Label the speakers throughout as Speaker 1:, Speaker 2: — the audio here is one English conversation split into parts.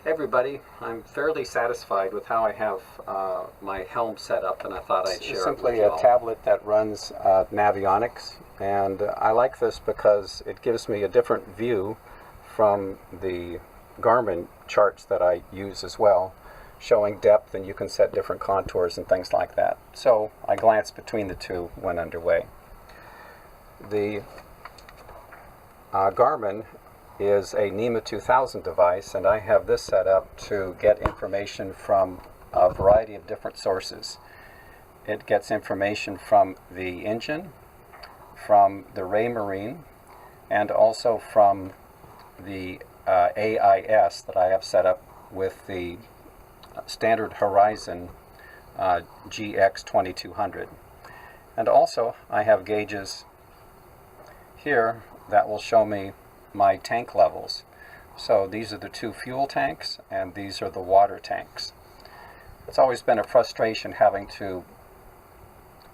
Speaker 1: Hey everybody, I'm fairly satisfied with how I have my helm set up, and I thought I'd share it with
Speaker 2: Simply
Speaker 1: you
Speaker 2: a
Speaker 1: all.
Speaker 2: tablet that runs Navionics, and I like this because it gives me a different view from the Garmin charts that I use as well, showing depth, and you can set different contours and things like that. So I glanced between the two when underway. The Garmin is a NEMA 2000 device, and I have this set up to get information from a variety of different sources. It gets information from the engine, from the Raymarine, and also from the AIS that I have set up with the standard Horizon GX2200. And also I have gauges here that will show me my tank levels. So these are the two fuel tanks, and these are the water tanks. It's always been a frustration having to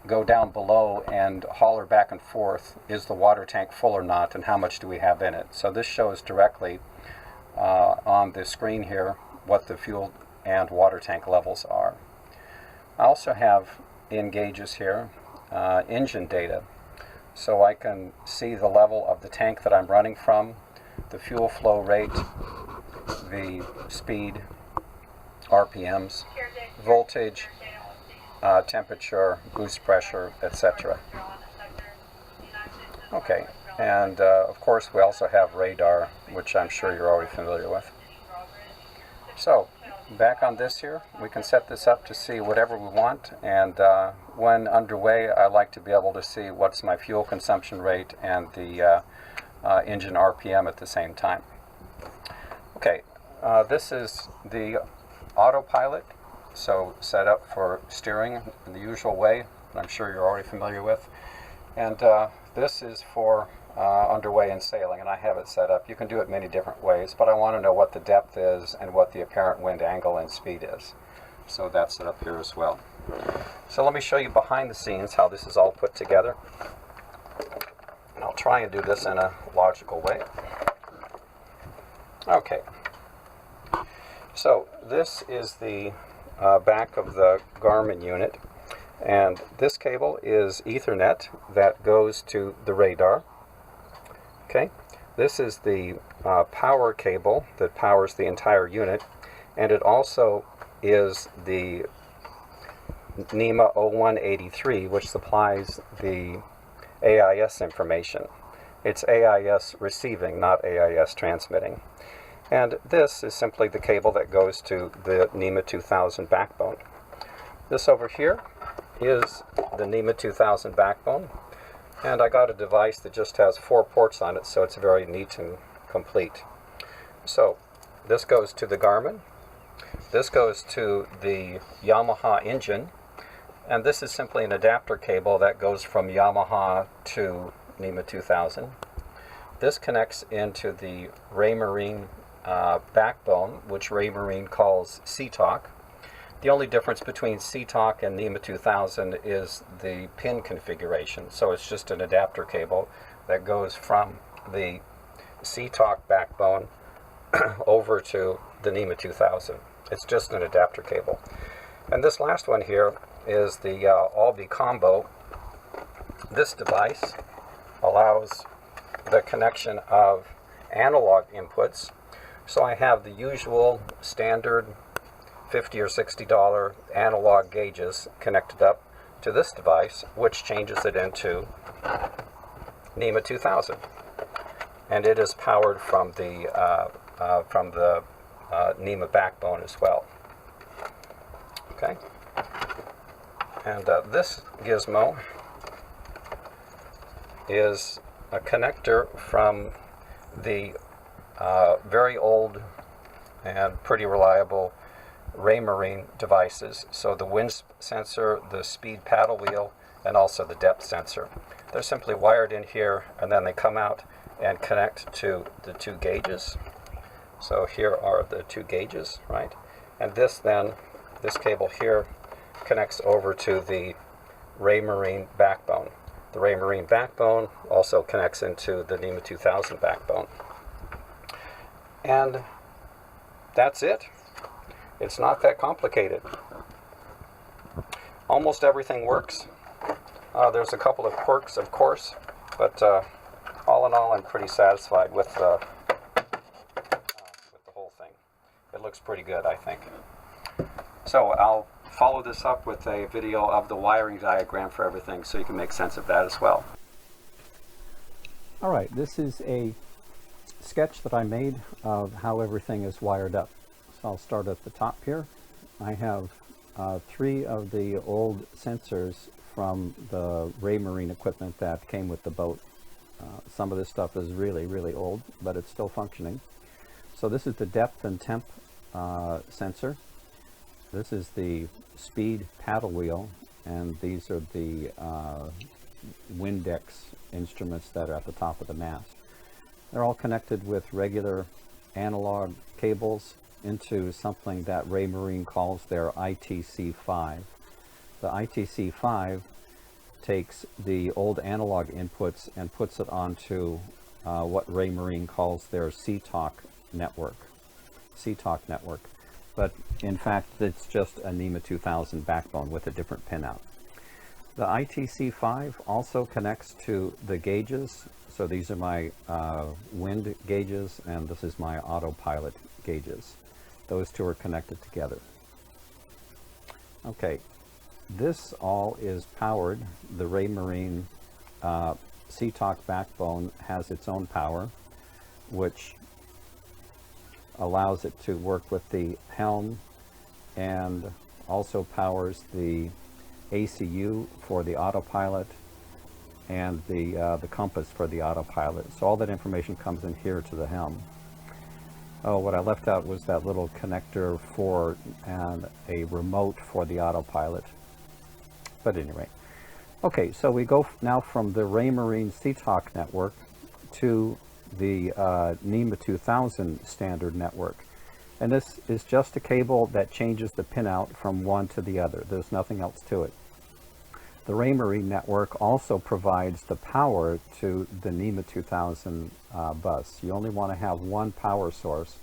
Speaker 2: go down below and holler back and forth, is the water tank full or not, and how much do we have in it. So this shows directly on the screen here what the fuel and water tank levels are. I also have in gauges here engine data, so I can see the level of the tank that I'm running from, the fuel flow rate, the speed, RPMs, voltage, temperature, boost pressure, etc. Okay, and of course we also have radar, which I'm sure you're already familiar with. So, back on this here, we can set this up to see whatever we want, and when underway I like to be able to see what's my fuel consumption rate and the engine RPM at the same time. Okay, this is the autopilot, so set up for steering in the usual way that I'm sure you're already familiar with, and this is for underway in sailing, and I have it set up. You can do it many different ways, but I want to know what the depth is and what the apparent wind angle and speed is. So that's set up here as well. So let me show you behind the scenes how this is all put together. And I'll try and do this in a logical way. Okay. So this is the back of the Garmin unit, and this cable is Ethernet that goes to the radar. Okay, this is the power cable that powers the entire unit, and it also is the NEMA 0183, which supplies the AIS information. It's AIS receiving, not AIS transmitting. And this is simply the cable that goes to the NEMA 2000 backbone. This over here is the NEMA 2000 backbone. And I got a device that just has 4 ports on it, so it's very neat and complete. So this goes to the Garmin, this goes to the Yamaha engine, and this is simply an adapter cable that goes from Yamaha to NEMA 2000. This connects into the Raymarine backbone, which Raymarine calls C-Talk. The only difference between C-Talk and NEMA 2000 is the pin configuration. So it's just an adapter cable that goes from the C-Talk backbone over to the NEMA 2000. It's just an adapter cable. And this last one here is the Albi combo. This device allows the connection of analog inputs. So I have the usual standard $50 or $60 analog gauges connected up to this device, which changes it into NEMA 2000, and it is powered from the NEMA backbone as well. Okay, and this gizmo is a connector from the very old and pretty reliable Raymarine devices. So the wind sensor, the speed paddle wheel, and also the depth sensor. They're simply wired in here, and then they come out and connect to the 2 gauges. So here are the 2 gauges, right? And this cable here connects over to the Raymarine backbone. The Raymarine backbone also connects into the NEMA 2000 backbone. And that's it. It's not that complicated. Almost everything works. There's a couple of quirks, of course, but all in all, I'm pretty satisfied with the whole thing. It looks pretty good, I think. So I'll follow this up with a video of the wiring diagram for everything so you can make sense of that as well. All right, this is a sketch that I made of how everything is wired up. So I'll start at the top here. I have 3 of the old sensors from the Raymarine equipment that came with the boat. Some of this stuff is really, really old, but it's still functioning. So this is the depth and temp sensor. This is the speed paddle wheel, and these are the Windex instruments that are at the top of the mast. They're all connected with regular analog cables into something that Raymarine calls their ITC5. The ITC5 takes the old analog inputs and puts it onto what Raymarine calls their CTOC network. But in fact, it's just a NEMA 2000 backbone with a different pinout. The ITC5 also connects to the gauges. So these are my wind gauges, and this is my autopilot gauges. Those two are connected together. Okay, this all is powered. The Raymarine CTOC backbone has its own power, which allows it to work with the helm and also powers the ACU for the autopilot and the compass for the autopilot. So all that information comes in here to the helm. Oh, what I left out was that little connector for and a remote for the autopilot. But anyway, okay, so we go now from the Raymarine CTOC network to the NEMA 2000 standard network. And this is just a cable that changes the pinout from one to the other. There's nothing else to it. The Raymarine network also provides the power to the NEMA 2000 bus. You only want to have one power source,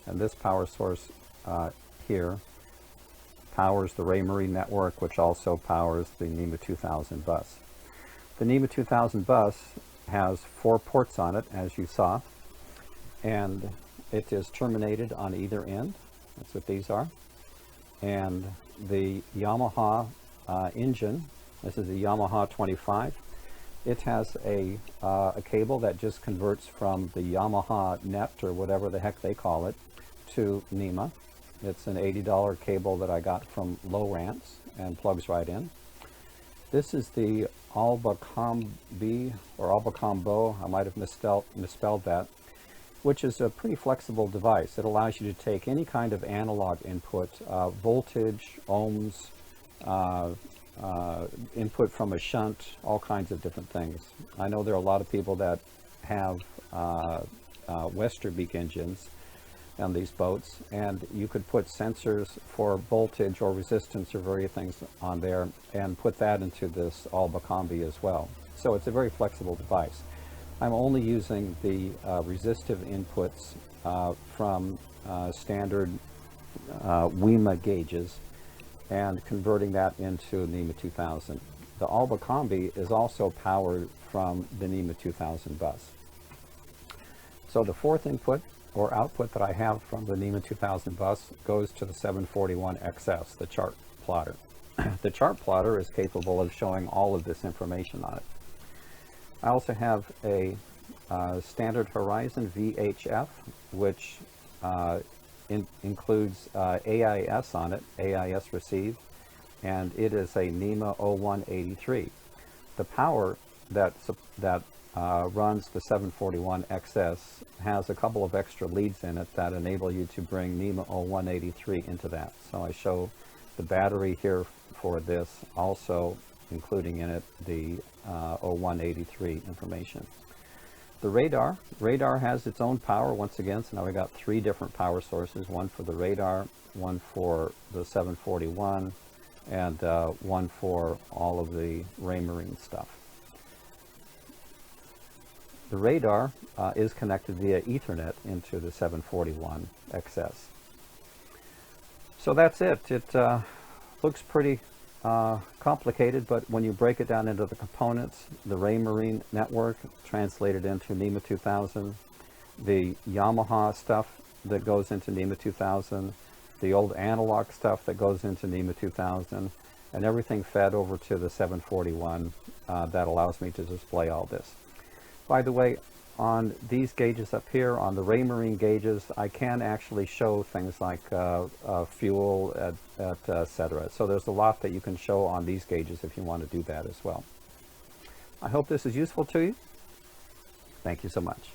Speaker 2: and this power source here powers the Raymarine network, which also powers the NEMA 2000 bus. The NEMA 2000 bus has 4 ports on it, as you saw, and it is terminated on either end. That's what these are. And the Yamaha engine, this is a Yamaha 25. It has a cable that just converts from the Yamaha net, or whatever the heck they call it, to NEMA. It's an $80 cable that I got from Lowrance and plugs right in. This is the Albacombi, or Albacombo, I might have misspelled that, which is a pretty flexible device. It allows you to take any kind of analog input, voltage, ohms, input from a shunt, all kinds of different things. I know there are a lot of people that have Westerbeek engines on these boats, and you could put sensors for voltage or resistance or various things on there and put that into this Albacombi as well. So it's a very flexible device. I'm only using the resistive inputs from standard WEMA gauges and converting that into NEMA 2000. The Albacombi is also powered from the NEMA 2000 bus. So the 4th input or output that I have from the NEMA 2000 bus goes to the 741XS, the chart plotter. The chart plotter is capable of showing all of this information on it. I also have a standard Horizon VHF, which includes AIS on it, AIS received, and it is a NEMA 0183. The power that runs the 741XS has a couple of extra leads in it that enable you to bring NEMA 0183 into that. So I show the battery here for this, also including in it the 0183 information. The radar has its own power once again, so now we got 3 different power sources, one for the radar, one for the 741, and one for all of the Raymarine stuff. The radar is connected via Ethernet into the 741XS. So that's it. It looks pretty complicated, but when you break it down into the components, the Raymarine network translated into NEMA 2000, the Yamaha stuff that goes into NEMA 2000, the old analog stuff that goes into NEMA 2000, and everything fed over to the 741 that allows me to display all this. By the way, on these gauges up here, on the Raymarine gauges, I can actually show things like fuel, etc. So there's a lot that you can show on these gauges if you want to do that as well. I hope this is useful to you. Thank you so much.